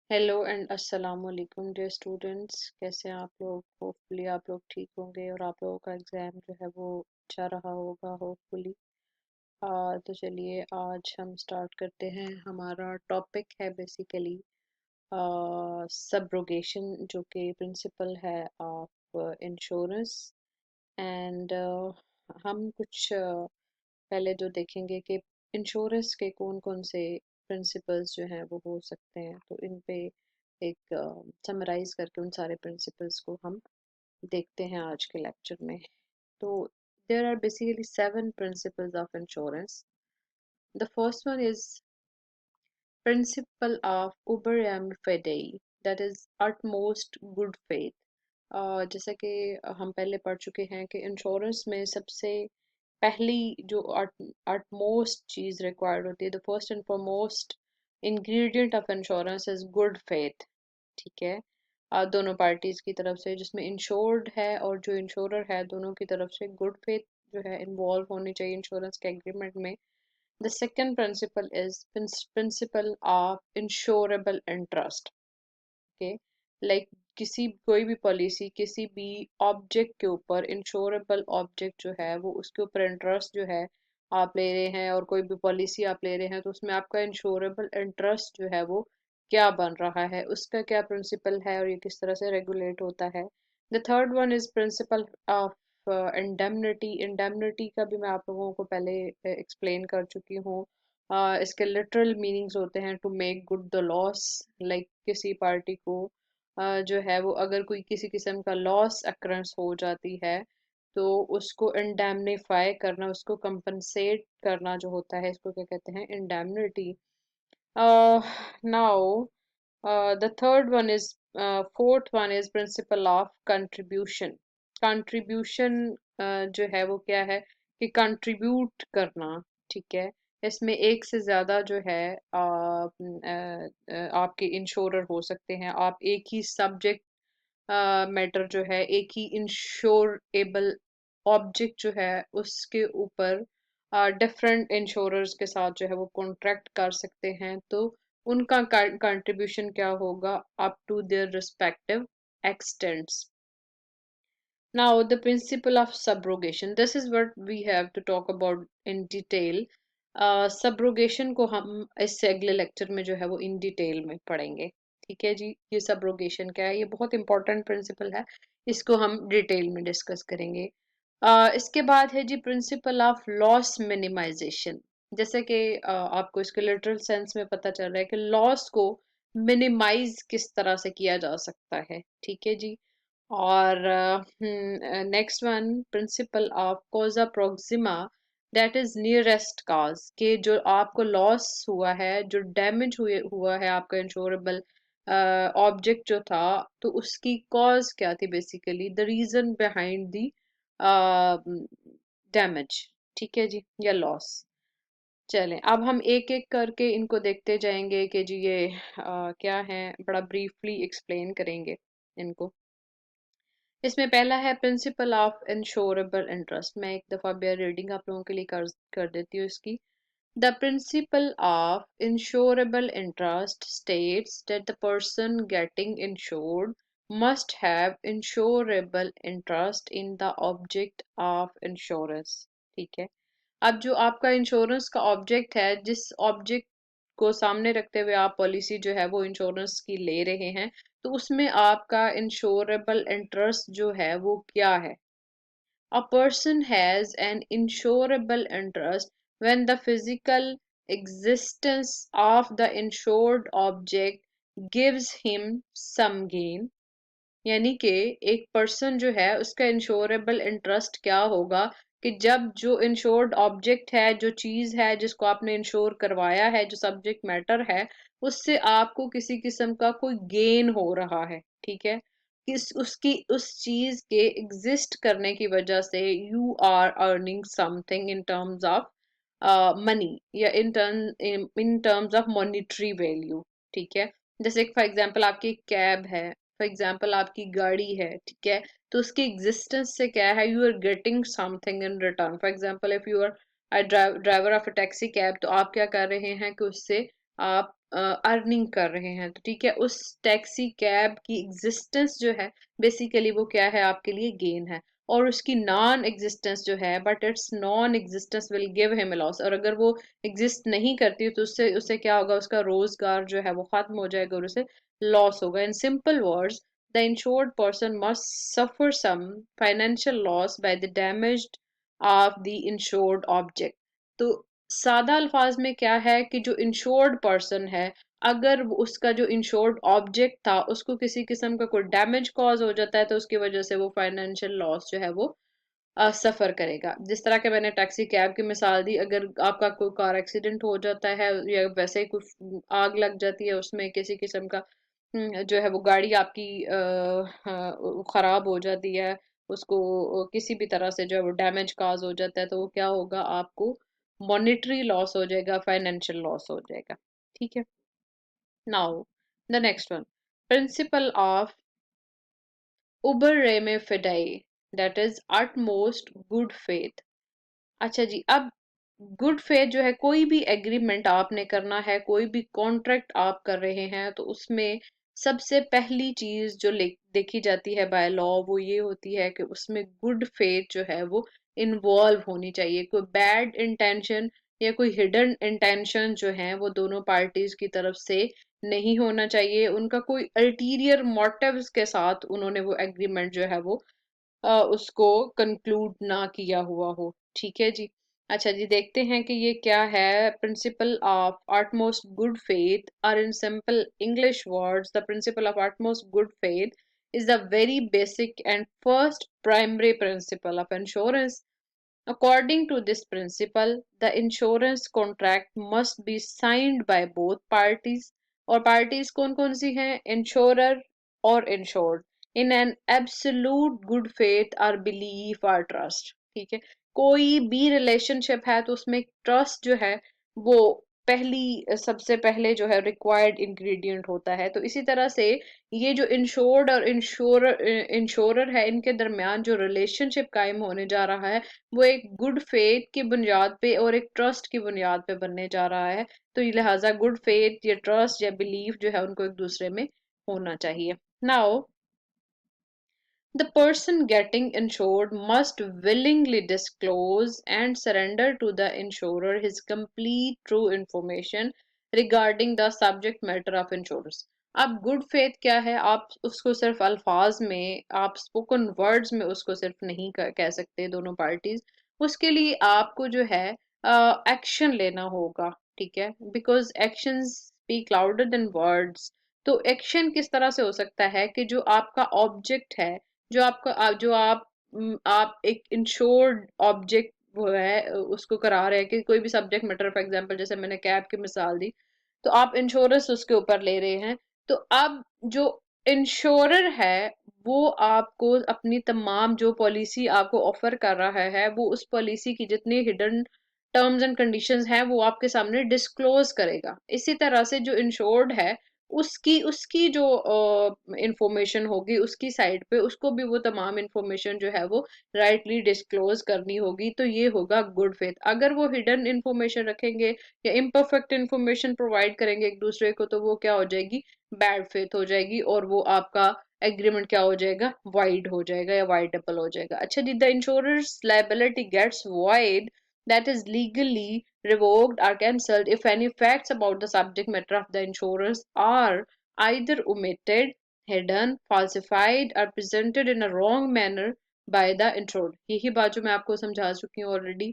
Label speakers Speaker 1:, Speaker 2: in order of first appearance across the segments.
Speaker 1: Hello and अस्सलाम वालेकुम dear students. कैसे हैं आप लोग? होपफुली आप लोग ठीक होंगे और आप लोगों का एग्ज़ाम जो है वो अच्छा रहा होगा होपफुली। तो चलिए आज हम स्टार्ट करते हैं। हमारा टॉपिक है बेसिकली सब्रोगेशन, जो कि प्रिंसिपल है ऑफ इंश्योरेंस। एंड हम कुछ पहले जो देखेंगे कि इंश्योरेंस के कौन कौन से प्रिंसिपल्स जो हैं वो हो सकते हैं, तो इन पे एक समराइज करके उन सारे प्रिंसिपल्स को हम देखते हैं आज के लेक्चर में। तो there are basically 7 principles of insurance. The first one is principle of uberrimae fidei, that is utmost good faith. जैसा कि हम पहले पढ़ चुके हैं कि इंश्योरेंस में सबसे पहली जो utmost चीज रिक्वायर्ड होती है, the first and foremost ingredient of insurance is good faith. ठीक है। दोनों पार्टीज की तरफ से, जिसमें इंश्योर्ड है और जो इंश्योरर है, दोनों की तरफ से गुड फेथ जो है इन्वॉल्व होनी चाहिए इंश्योरेंस के एग्रीमेंट में। The second principle is principle of insurable interest. Okay, like किसी कोई भी पॉलिसी किसी भी ऑब्जेक्ट के ऊपर, इंश्योरेबल ऑब्जेक्ट जो है वो उसके ऊपर इंटरेस्ट जो है आप ले रहे हैं, और कोई भी पॉलिसी आप ले रहे हैं तो उसमें आपका इंश्योरेबल इंटरेस्ट जो है वो क्या बन रहा है, उसका क्या प्रिंसिपल है और ये किस तरह से रेगुलेट होता है। The third one is principle of indemnity. Indemnity का भी मैं आप लोगों को पहले एक्सप्लेन कर चुकी हूँ। इसके लिटरल मीनिंग्स होते हैं to make good the loss, like किसी पार्टी को जो है वो अगर कोई किसी किस्म का लॉस अक्रंस हो जाती है तो उसको इंडेमनीफाई करना, उसको कंपनसेट करना जो होता है, इसको क्या कहते हैं? Indemnity. Now the third one is fourth one is principle of contribution. Contribution जो है वो क्या है कि कंट्रीब्यूट करना। ठीक है। इसमें एक से ज्यादा जो है आपके इंश्योरर हो सकते हैं। आप एक ही सब्जेक्ट मैटर जो है, एक ही इंश्योरेबल ऑब्जेक्ट जो है उसके ऊपर डिफरेंट इंश्योरर्स के साथ जो है वो कॉन्ट्रैक्ट कर सकते हैं। तो उनका कंट्रीब्यूशन क्या होगा? Up to their respective extents. Now, the principle of subrogation. This is what we have to talk about in detail. Subrogation को हम इससे अगले लेक्चर में जो है वो इन डिटेल में पढ़ेंगे। ठीक है जी। ये subrogation क्या है? ये बहुत इंपॉर्टेंट प्रिंसिपल है, इसको हम डिटेल में डिस्कस करेंगे। इसके बाद है जी प्रिंसिपल ऑफ लॉस मिनिमाइजेशन। जैसे कि आपको इसके लिटरल सेंस में पता चल रहा है कि लॉस को मिनिमाइज किस तरह से किया जा सकता है। ठीक है जी। और next one principle of causa proxima, that is nearest cause, के जो आपको लॉस हुआ है, जो डैमेज हुआ है आपका इंश्योरेबल ऑब्जेक्ट जो था, तो उसकी कॉज क्या थी? Basically the reason behind the damage. ठीक है जी, या लॉस। चलें अब हम एक एक करके इनको देखते जाएंगे कि जी ये क्या है, बड़ा ब्रीफली एक्सप्लेन करेंगे इनको। इसमें पहला है प्रिंसिपल ऑफ इंश्योरेबल इंटरेस्ट। मैं एक दफ़ा बेयर रीडिंग आप लोगों के लिए कर देती हूँ इसकी। The principle of insurable interest states that the person getting insured must have insurable interest in the object of insurance. ठीक है। अब जो आपका इंश्योरेंस का ऑब्जेक्ट है, जिस ऑब्जेक्ट को सामने रखते हुए आप पॉलिसी जो है वो इंश्योरेंस की ले रहे हैं, तो उसमें आपका इंश्योरेबल इंटरेस्ट जो है वो क्या है? A person has an insurable interest when the physical existence of the insured object gives him some gain। यानी कि एक पर्सन जो है उसका इंश्योरेबल इंटरेस्ट क्या होगा कि जब जो इंश्योर्ड ऑब्जेक्ट है, जो चीज है जिसको आपने इंश्योर करवाया है, जो सब्जेक्ट मैटर है, उससे आपको किसी किस्म का कोई गेन हो रहा है। ठीक है। उसकी उस चीज के एग्जिस्ट करने की वजह से you are earning something in terms of money, या in terms of monetary value. ठीक है। जैसे फॉर एग्जांपल आपकी कैब है, फॉर एग्जाम्पल आपकी गाड़ी है। ठीक है। तो उसकी एग्जिस्टेंस से क्या है, you are getting something in return. For example if you are driver of a taxi cab, तो आप क्या कर रहे हैं कि उससे आप अर्निंग कर रहे हैं, तो ठीक है, उस टैक्सी कैब की एग्जिस्टेंस जो है बेसिकली वो क्या है आपके लिए गेन है। और उसकी नॉन एग्जिस्टेंस जो है, but it's non existence will give him loss, और अगर वो एग्जिस्ट नहीं करती तो उससे उससे क्या होगा, उसका रोजगार जो है वो खत्म हो जाएगा और उसे लॉस होगा। In simple words, the insured person must suffer some financial loss by the damage of the insured object. तो सादा अल्फाज में क्या है कि जो इंश्योर्ड पर्सन है, अगर उसका जो इंश्योर्ड ऑब्जेक्ट था उसको किसी किस्म का कोई डैमेज कॉज हो जाता है तो उसकी वजह से वो फाइनेंशियल लॉस जो है वो सफर करेगा। जिस तरह के मैंने टैक्सी कैब की मिसाल दी, अगर आपका कोई कार एक्सीडेंट हो जाता है या वैसे ही कुछ आग लग जाती है उसमें किसी किस्म का, जो है वो गाड़ी आपकी खराब हो जाती है, उसको किसी भी तरह से जो है वो डैमेज काज हो जाता है, तो वो क्या होगा, आपको मॉनेटरी लॉस हो जाएगा, फाइनेंशियल लॉस हो जाएगा। ठीक है। Now the next one, principle of uberrimae fidei, that is utmost good faith. अच्छा जी, अब गुड फेथ जो है, कोई भी एग्रीमेंट आपने करना है, कोई भी कॉन्ट्रैक्ट आप कर रहे हैं, तो उसमें सबसे पहली चीज जो देखी जाती है बाय लॉ वो ये होती है कि उसमें गुड फेथ जो है वो इन्वॉल्व होनी चाहिए। कोई बैड इंटेंशन या कोई हिडन इंटेंशन जो है वो दोनों पार्टीज की तरफ से नहीं होना चाहिए। उनका कोई अल्टीरियर मोटिव्स के साथ उन्होंने वो एग्रीमेंट जो है वो उसको कंक्लूड ना किया हुआ हो। ठीक है जी। अच्छा जी, देखते हैं कि ये क्या है। Principle of utmost good faith, और in simple English words, the principle of utmost good faith is the very basic and first primary principle of insurance. According to this principle, the insurance contract must be signed by both parties. और parties कौन कौन सी हैं? Insurer और insured in an absolute good faith or belief or trust। ठीक है, कोई भी relationship है तो उसमें ट्रस्ट जो है वो पहली सबसे पहले जो है रिक्वायर्ड इंग्रेडिएंट होता है। तो इसी तरह से ये जो इंश्योर्ड और इंश्योरर है, इनके दरमियान जो रिलेशनशिप कायम होने जा रहा है वो एक गुड फेथ की बुनियाद पे और एक ट्रस्ट की बुनियाद पे बनने जा रहा है। तो ये लिहाजा गुड फेथ या ट्रस्ट या बिलीफ जो है उनको एक दूसरे में होना चाहिए। Now the person getting insured must willingly disclose and surrender to the insurer his complete true information regarding the subject matter of insurance। अब गुड फेथ क्या है, आप उसको सिर्फ अल्फाज में, आप स्पोकन वर्ड्स में उसको सिर्फ नहीं कह सकते दोनों पार्टीज। उसके लिए आपको जो है एक्शन लेना होगा। ठीक है, because action speak louder than words. तो एक्शन किस तरह से हो सकता है कि जो आपका ऑब्जेक्ट है, जो आपका आप एक इंश्योर्ड ऑब्जेक्ट वो है उसको करा रहे हैं कि कोई भी सब्जेक्ट मैटर, फॉर एग्जांपल जैसे मैंने कैब की मिसाल दी, तो आप इंश्योरेंस उसके ऊपर ले रहे हैं। तो अब जो इंश्योरर है वो आपको अपनी तमाम जो पॉलिसी आपको ऑफर कर रहा है वो उस पॉलिसी की जितनी हिडन टर्म्स एंड कंडीशंस हैं वो आपके सामने डिस्क्लोज करेगा। इसी तरह से जो इंश्योर्ड है उसकी उसकी जो इंफॉर्मेशन होगी उसकी साइड पे उसको भी वो तमाम इंफॉर्मेशन जो है वो राइटली डिस्क्लोज करनी होगी। तो ये होगा गुड फेथ। अगर वो हिडन इंफॉर्मेशन रखेंगे या इम्परफेक्ट इंफॉर्मेशन प्रोवाइड करेंगे एक दूसरे को, तो वो क्या हो जाएगी, बैड फेथ हो जाएगी, और वो आपका एग्रीमेंट क्या हो जाएगा, वाइड हो जाएगा या वाइडेबल हो जाएगा। अच्छा जी, the insurer's liability gets void, that is legally revoked or cancelled if any facts about the subject matter of the insurance are either omitted, hidden, falsified or presented in a wrong manner by the insured। यही बात जो मैं आपको समझा चुकी हूँ already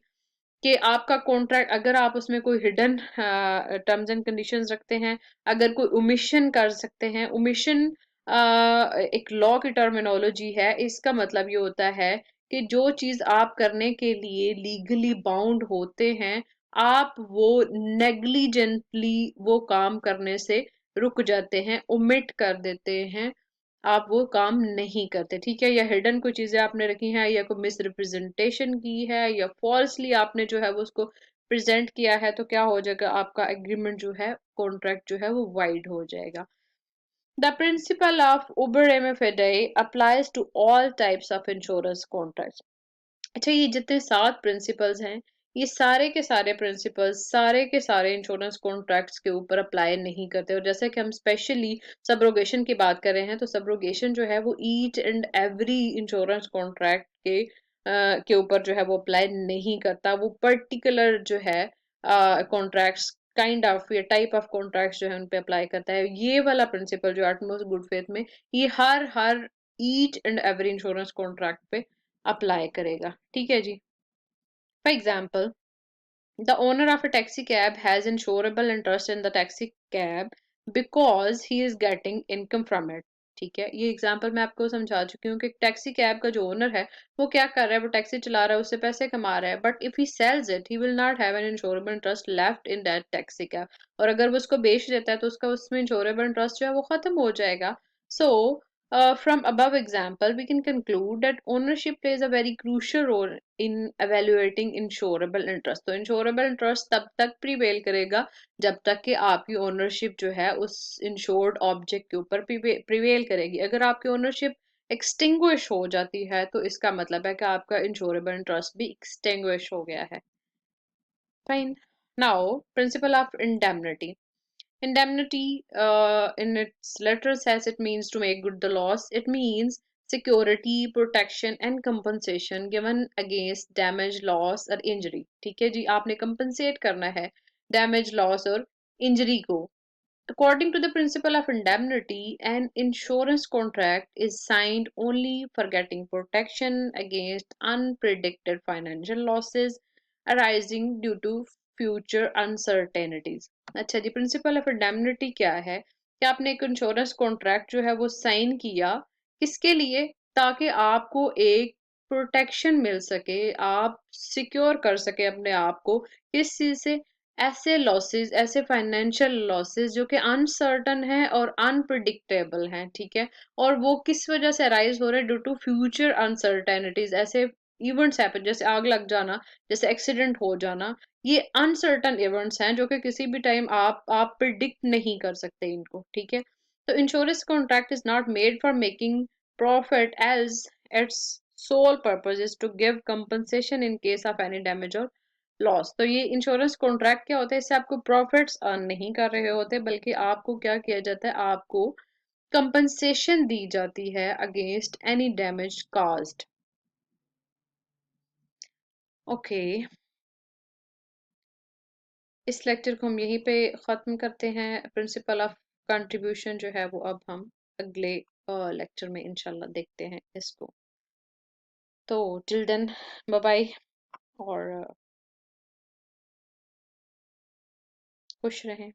Speaker 1: कि आपका कॉन्ट्रैक्ट अगर आप उसमें कोई हिडन टर्म्स एंड कंडीशंस रखते हैं, अगर कोई ओमिशन कर सकते हैं। ओमिशन एक लॉ की टर्मिनोलॉजी है, इसका मतलब ये होता है कि जो चीज आप करने के लिए लीगली बाउंड होते हैं, आप वो नेग्लिजेंटली वो काम करने से रुक जाते हैं, ओमिट कर देते हैं, आप वो काम नहीं करते। ठीक है, या हिडन कोई चीजें आपने रखी हैं या कोई मिस रिप्रेजेंटेशन की है या फॉल्सली आपने जो है वो उसको प्रेजेंट किया है, तो क्या हो जाएगा, आपका एग्रीमेंट जो है, कॉन्ट्रैक्ट जो है वो वाइड हो जाएगा। The principle of uber MFA applies to all types of insurance contracts। अच्छा, ये जितने 7 प्रिंसिपल्स हैं ये सारे के सारे प्रिंसिपल्स सारे के सारे इंश्योरेंस कॉन्ट्रैक्ट्स के ऊपर अप्लाई नहीं करते। और जैसे कि हम स्पेशली सब्रोगेशन की बात कर रहे हैं, तो सब्रोगेशन जो है वो each and every insurance contract के ऊपर जो है वो अप्लाई नहीं करता। वो पर्टिकुलर जो है कॉन्ट्रैक्ट्स काइंड ऑफ या टाइप ऑफ कॉन्ट्रैक्ट्स जो है उन पे अप्लाई करता है। ये वाला प्रिंसिपल जो एटमोस्ट गुड फेथ में, ये हर हर each and every insurance contract पे अप्लाई करेगा। ठीक है जी। For example, the owner of a taxi cab has insurable interest in the taxi cab because he is getting income from it। ठीक है, ये एग्जांपल मैं आपको समझा चुकी हूँ कि टैक्सी कैब का जो ओनर है वो क्या कर रहा है, वो टैक्सी चला रहा है, उससे पैसे कमा रहा है, but if he sells it he will not have an insurable interest left in that taxi cab. और अगर वो उसको बेच देता है तो उसका उसमें इंश्योरेबल इंटरेस्ट जो है वो खत्म हो जाएगा। सो from above example, we can conclude that ownership plays a very crucial role in evaluating insurable interest। तो insurable interest तब तक प्रिवेल करेगा जब तक कि आपकी ओनरशिप जो है उस इंश्योर्ड ऑब्जेक्ट के ऊपर प्रिवेल करेगी। अगर आपकी ओनरशिप एक्सटिंग्विश हो जाती है तो इसका मतलब है कि आपका इंश्योरेबल इंटरेस्ट भी एक्सटिंग्विश हो गया है। Fine. Now principle of indemnity. Indemnity, in its letter, says it means to make good the loss. It means security, protection and compensation given against damage, loss और injury। ठीक है जी, आपने compensate करना है damage, loss और injury को। According to the principle of indemnity, an insurance contract is signed only for getting protection against unpredicted financial losses arising due to future uncertainties। अच्छा जी, principle of indemnity क्या है कि आपने एक इंश्योरेंस कॉन्ट्रैक्ट जो है वो साइन किया, किसके लिए? ताकि आपको एक प्रोटेक्शन मिल सके, आप सिक्योर कर सके अपने आप को किस चीज से? ऐसे लॉसेस, ऐसे फाइनेंशियल लॉसेस जो कि अनसर्टन है और अनप्रिडिक्टेबल हैं। ठीक है, और वो किस वजह से अराइज हो रहे हैं? Due to future uncertainties. ऐसे इवेंट्स हैपन जैसे आग लग जाना, जैसे एक्सीडेंट हो जाना, ये अनसर्टन इवेंट्स हैं जो कि किसी भी टाइम आप प्रिडिक्ट नहीं कर सकते इनको। ठीक है, तो insurance contract is not made for making profit as its sole purpose is to give compensation in case of any damage और लॉस। तो ये इंश्योरेंस कॉन्ट्रैक्ट क्या होता है? इससे आपको प्रॉफिट्स अर्न नहीं कर रहे होते, बल्कि आपको क्या किया जाता है? आपको कंपनसेशन दी जाती है against any damage caused. Okay, इस लेक्चर को हम यहीं पे ख़त्म करते हैं। प्रिंसिपल ऑफ कंट्रीब्यूशन जो है वो अब हम अगले लेक्चर में इंशाल्लाह देखते हैं इसको। तो टिल देन, बाय बाय, और खुश रहें।